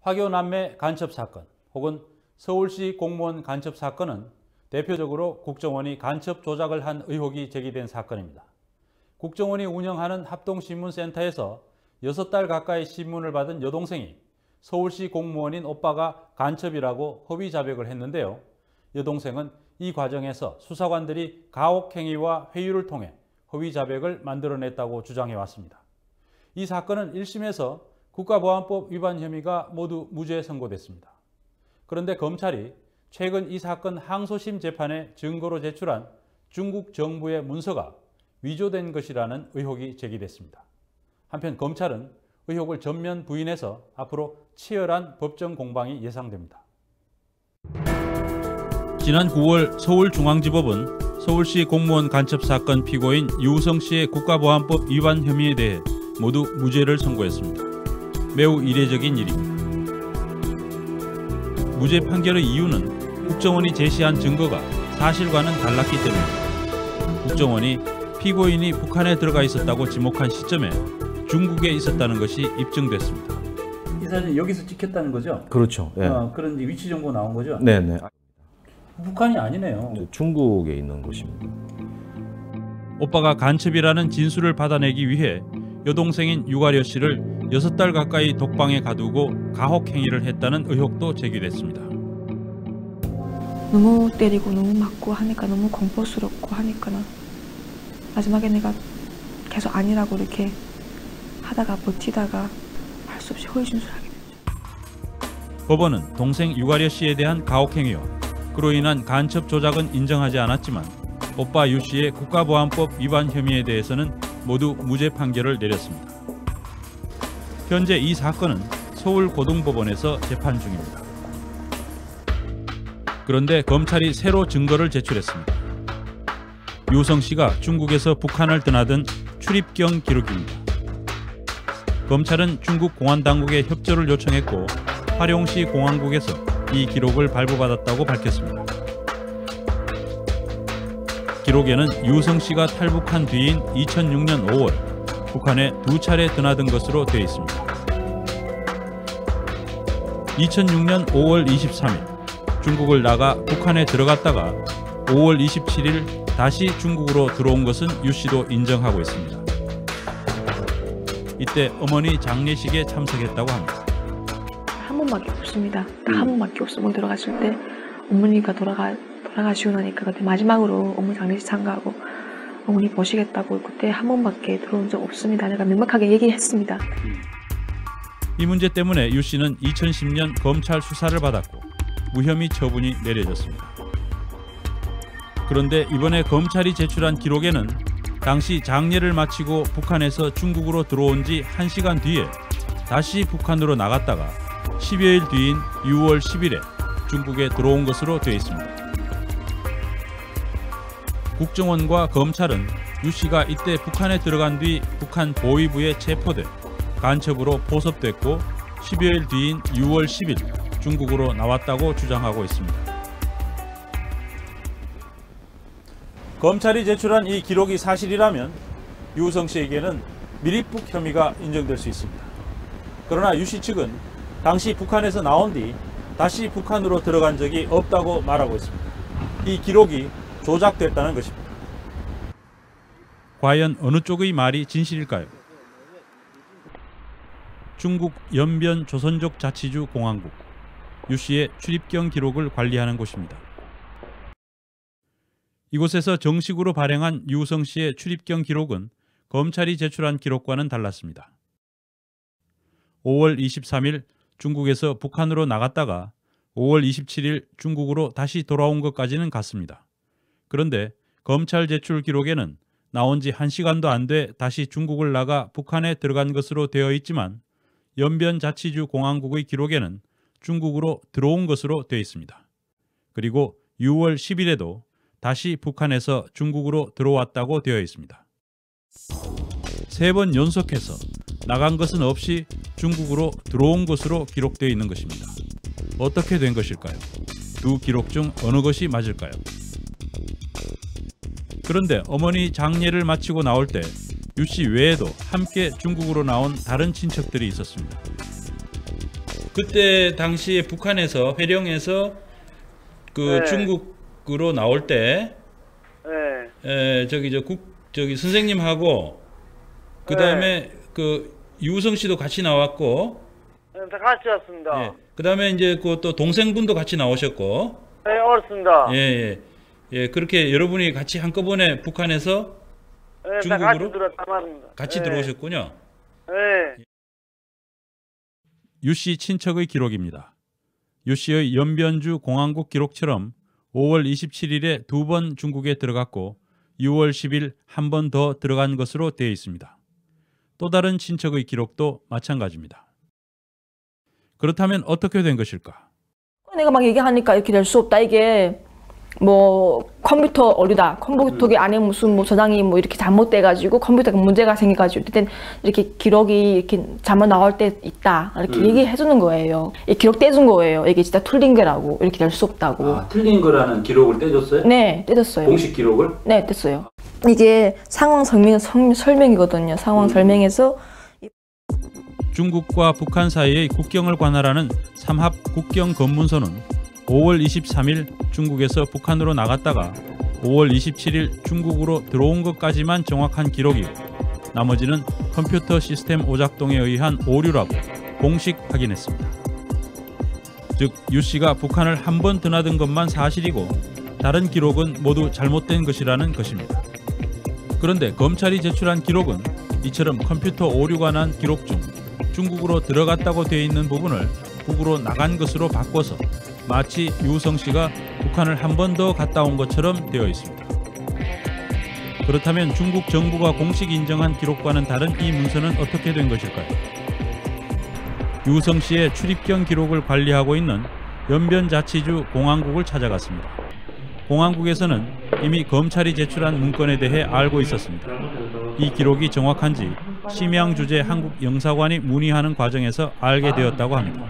화교남매 간첩 사건 혹은 서울시 공무원 간첩 사건은 대표적으로 국정원이 간첩 조작을 한 의혹이 제기된 사건입니다. 국정원이 운영하는 합동신문센터에서 6달 가까이 신문을 받은 여동생이 서울시 공무원인 오빠가 간첩이라고 허위 자백을 했는데요. 여동생은 이 과정에서 수사관들이 가혹행위와 회유를 통해 허위 자백을 만들어냈다고 주장해 왔습니다. 이 사건은 1심에서 국가보안법 위반 혐의가 모두 무죄 선고됐습니다. 그런데 검찰이 최근 이 사건 항소심 재판에 증거로 제출한 중국 정부의 문서가 위조된 것이라는 의혹이 제기됐습니다. 한편 검찰은 의혹을 전면 부인해서 앞으로 치열한 법정 공방이 예상됩니다. 지난 9월 서울중앙지법은 서울시 공무원 간첩 사건 피고인 유우성 씨의 국가보안법 위반 혐의에 대해 모두 무죄를 선고했습니다. 매우 이례적인 일입니다. 무죄 판결의 이유는 국정원이 제시한 증거가 사실과는 달랐기 때문입니다. 국정원이 피고인이 북한에 들어가 있었다고 지목한 시점에 중국에 있었다는 것이 입증됐습니다. 이 사진 여기서 찍혔다는 거죠? 그렇죠. 예. 그런 위치 정보 나온 거죠? 네네. 북한이 아니네요. 중국에 있는 곳입니다. 오빠가 간첩이라는 진술을 받아내기 위해 여동생인 유가려 씨를 6달 가까이 독방에 가두고 가혹행위를 했다는 의혹도 제기됐습니다. 너무 때리고 너무 맞고 하니까 너무 공포스럽고 하니까는 마지막에 내가 계속 아니라고 이렇게 하다가 버티다가 할 수 없이 허위 진술하게 됐죠. 법원은 동생 유가려 씨에 대한 가혹행위와 그로 인한 간첩 조작은 인정하지 않았지만 오빠 유 씨의 국가보안법 위반 혐의에 대해서는 모두 무죄 판결을 내렸습니다. 현재 이 사건은 서울고등법원에서 재판 중입니다. 그런데 검찰이 새로 증거를 제출했습니다. 유우성 씨가 중국에서 북한을 떠나던 출입경 기록입니다. 검찰은 중국 공안당국에 협조를 요청했고 화룡시 공안국에서 이 기록을 발부받았다고 밝혔습니다. 기록에는 유우성 씨가 탈북한 뒤인 2006년 5월 북한에 2차례 드나든 것으로 되어 있습니다. 2006년 5월 23일 중국을 나가 북한에 들어갔다가 5월 27일 다시 중국으로 들어온 것은 유 씨도 인정하고 있습니다. 이때 어머니 장례식에 참석했다고 합니다. 한 번밖에 없습니다. 한 번밖에 없어. 뭐 들어갔을 때 어머니가 돌아가시고 나니까 그때 마지막으로 어머니 장례식 참가하고 어머니 보시겠다고 그때 한 번밖에 들어온 적 없습니다. 내가 명확하게 얘기했습니다. 이 문제 때문에 유 씨는 2010년 검찰 수사를 받았고 무혐의 처분이 내려졌습니다. 그런데 이번에 검찰이 제출한 기록에는 당시 장례를 마치고 북한에서 중국으로 들어온 지 1시간 뒤에 다시 북한으로 나갔다가 10여일 뒤인 6월 10일에 중국에 들어온 것으로 되어 있습니다. 국정원과 검찰은 유 씨가 이때 북한에 들어간 뒤 북한 보위부에 체포돼 간첩으로 포섭됐고 10여일 뒤인 6월 10일 중국으로 나왔다고 주장하고 있습니다. 검찰이 제출한 이 기록이 사실이라면 유우성 씨에게는 밀입북 혐의가 인정될 수 있습니다. 그러나 유 씨 측은 당시 북한에서 나온 뒤 다시 북한으로 들어간 적이 없다고 말하고 있습니다. 이 기록이 조작됐다는 것입니다. 과연 어느 쪽의 말이 진실일까요? 중국 연변 조선족 자치주 공안국, 유 씨의 출입경 기록을 관리하는 곳입니다. 이곳에서 정식으로 발행한 유우성 씨의 출입경 기록은 검찰이 제출한 기록과는 달랐습니다. 5월 23일 중국에서 북한으로 나갔다가 5월 27일 중국으로 다시 돌아온 것까지는 같습니다. 그런데 검찰 제출 기록에는 나온 지 1시간도 안 돼 다시 중국을 나가 북한에 들어간 것으로 되어 있지만 연변자치주 공안국의 기록에는 중국으로 들어온 것으로 되어 있습니다. 그리고 6월 10일에도 다시 북한에서 중국으로 들어왔다고 되어 있습니다. 3번 연속해서 나간 것은 없이 중국으로 들어온 것으로 기록되어 있는 것입니다. 어떻게 된 것일까요? 두 기록 중 어느 것이 맞을까요? 그런데 어머니 장례를 마치고 나올 때 유 씨 외에도 함께 중국으로 나온 다른 친척들이 있었습니다. 그때 당시에 북한에서 회령에서 그 네. 중국으로 나올 때 네. 저기 선생님하고 그 다음에 그 유우성 씨도 같이 나왔고, 네, 다 같이 왔습니다. 예. 그 다음에 이제 그 또 동생분도 같이 나오셨고, 네, 그렇습니다. 예, 그렇게 여러분이 같이 한꺼번에 북한에서 네, 다 같이 중국으로 들어왔단 말입니다. 같이 네. 들어오셨군요. 네. 유 씨 친척의 기록입니다. 유 씨의 연변주 공항국 기록처럼 5월 27일에 2번 중국에 들어갔고 6월 10일 한 번 더 들어간 것으로 되어 있습니다. 또 다른 친척의 기록도 마찬가지입니다. 그렇다면 어떻게 된 것일까? 내가 막 얘기하니까 이렇게 될 수 없다. 이게 뭐 컴퓨터 오류다. 컴퓨터 안에 무슨 뭐 저장이 뭐 이렇게 잘못돼가지고 컴퓨터가 문제가 생겨가지고 일단 이렇게 기록이 이렇게 잘못 나올 때 있다. 이렇게 얘기해주는 거예요. 이 기록 떼준 거예요. 이게 진짜 틀린 거라고. 이렇게 될 수 없다고. 아, 틀린 거라는 기록을 떼줬어요? 네, 떼줬어요. 공식 기록을? 네, 뗐어요. 이게 상황 설명이거든요. 상황 설명에서 중국과 북한 사이의 국경을 관할하는 삼합 국경 검문소는 5월 23일 중국에서 북한으로 나갔다가 5월 27일 중국으로 들어온 것까지만 정확한 기록이고 나머지는 컴퓨터 시스템 오작동에 의한 오류라고 공식 확인했습니다. 즉 유 씨가 북한을 한 번 드나든 것만 사실이고 다른 기록은 모두 잘못된 것이라는 것입니다. 그런데 검찰이 제출한 기록은 이처럼 컴퓨터 오류가 난 기록 중 중국으로 들어갔다고 되어 있는 부분을 북으로 나간 것으로 바꿔서 마치 유우성 씨가 북한을 한 번 더 갔다 온 것처럼 되어 있습니다. 그렇다면 중국 정부가 공식 인정한 기록과는 다른 이 문서는 어떻게 된 것일까요? 유우성 씨의 출입경 기록을 관리하고 있는 연변자치주 공항국을 찾아갔습니다. 공항국에서는 이미 검찰이 제출한 문건에 대해 알고 있었습니다. 이 기록이 정확한지 심양 주재 한국 영사관이 문의하는 과정에서 알게 되었다고 합니다.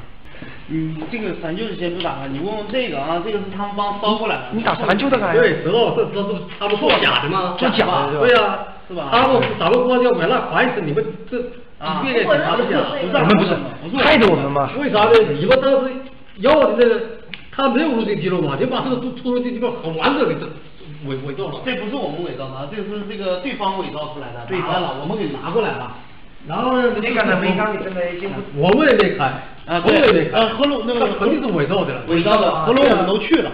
这个咱就是先不打开，你问问这个啊，这个是他们帮捎过来的。你打咱就得开。对，知道这是他们做假的吗？做假的对呀，是吧？咱们光要买那怀疑是你们这越来检查的假，不是害得我们吗？为啥呢？你们当时要的那个，他没有录这记录嘛，就把这个出入境记录很完整的伪造了。这不是我们伪造的，这是这个对方伪造出来的。对方了，我们给拿过来了。然后呢，那个呢，违章真的已经不，我们也没开。啊，对，合拢那个肯定是伪造的了，伪造的，合拢我们都去了。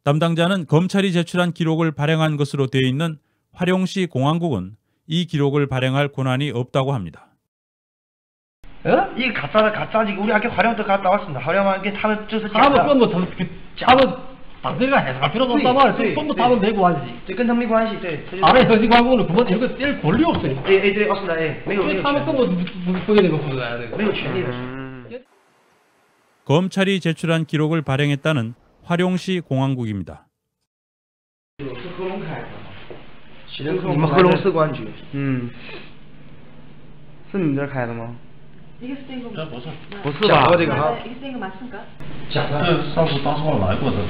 담당자는 검찰이 제출한 기록을 발행한 것으로 되어 있는 화룡시 공항국은 이 기록을 발행할 권한이 없다고 합니다. 이 가짜 우리 학교 활용도 갔다 왔습니다. 활용한 게他们这是他们根本他们打这个海啥필요도 없단 말이야.根本他们没关系。这跟他没关系，对。 다른 현지관공은 그건 이거 뗄 권리 없어요. 네, 맞습니다. 예, 没有。他们根本不给你们负责的。没有权利的。 검찰이 제출한 기록을 발행했다는 화룡시 공항국입니다. 你们合龙市公安局。是你这开的吗？ 이게 쓴 거不是，不是吧？ 이게 쓴 거 맞습니까? 假的。上次当时我来过这个，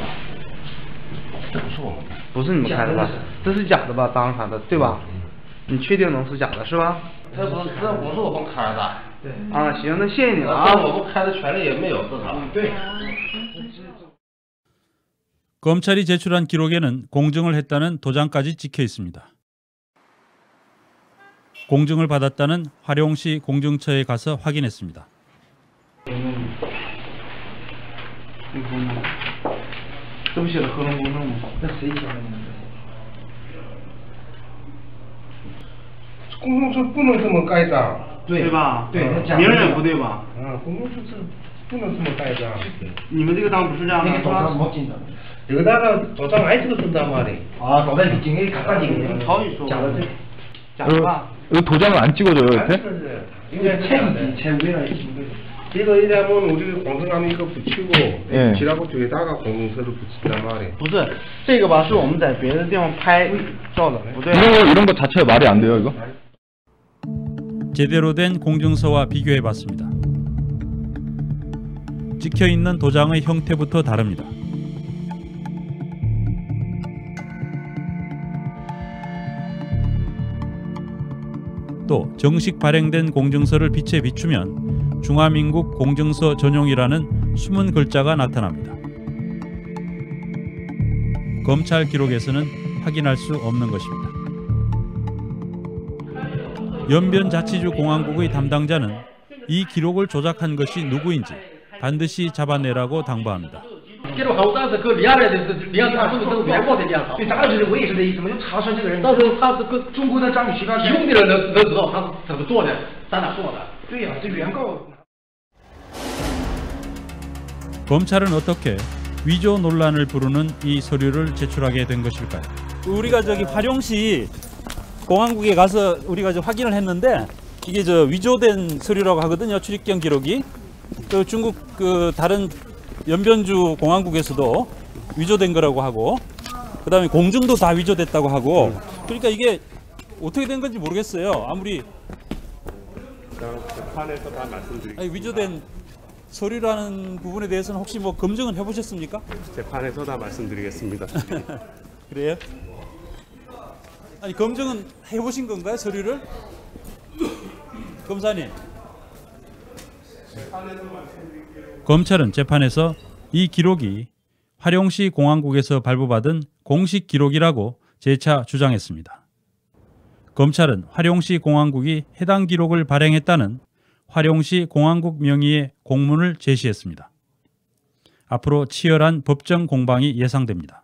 这不是我们的。 不是你们开的吧？这是假的吧？当场的对吧？你确定能是假的是吧？这不是我们开的。对。啊，行，那谢谢你了啊。我们开的权利也没有这啥。对。 검찰이 제출한 기록에는 공증을 했다는 도장까지 찍혀 있습니다. 공증을 받았다는 화룡시 공증처에 가서 확인했습니다. 这不写的合龙公证吗？那谁写的呢？公证处不能这么盖章，对吧？对，明显不对吧？公证处是不能这么盖章。你们这个章不是这样的，那个도장 못 진다. 여기다가 도장 아이스로 쓴단 말이에요. 아, 도장 이게 갖다 지금 이 도장을 안 찍어줘요 옆에? 이게 채우기랑 이거 이러면 우리 공증하면 이거 붙이고 예. 붙이라고 뒤에다가 공증서를 붙인단 말이에요. 不是，这个吧是我们在别的地方拍照的，不对。 이런 거 자체가 말이 안 돼요 이거? 제대로 된 공증서와 비교해봤습니다. 찍혀있는 도장의 형태부터 다릅니다. 또 정식 발행된 공증서를 빛에 비추면 중화민국 공증서 전용이라는 숨은 글자가 나타납니다. 검찰 기록에서는 확인할 수 없는 것입니다. 연변자치주 공화국의 담당자는 이 기록을 조작한 것이 누구인지 반드시 잡아내라고 당부합니다. 记录好，但是跟连来的是连他们都连过的连他。对，大概就是我也是这意思嘛，就查出来这个人。但是他是跟中国的章鱼渠道提供的人能知道他是怎么做的，在哪做的。对呀、这原告。 검찰은 어떻게 위조 논란을 부르는 이 서류를 제출하게 된 것일까요? 우리가 저기 화룡시 공항국에 가서 우리가 저 확인을 했는데 이게 저 위조된 서류라고 하거든요. 출입경 기록이. 또 중국 그 다른 연변주 공항국에서도 위조된 거라고 하고, 그다음에 공증도 다 위조됐다고 하고. 그러니까 이게 어떻게 된 건지 모르겠어요. 아무리 재판에서 다 말씀드리겠습니다. 아니, 위조된 서류라는 부분에 대해서는 혹시 뭐 검증은 해보셨습니까? 재판에서 다 말씀드리겠습니다. 그래요? 아니, 검증은 해보신 건가요, 서류를? 검사님. 검찰은 재판에서 이 기록이 화룡시 공항국에서 발부받은 공식 기록이라고 재차 주장했습니다. 검찰은 화룡시 공항국이 해당 기록을 발행했다는 화룡시 공항국 명의의 공문을 제시했습니다. 앞으로 치열한 법정 공방이 예상됩니다.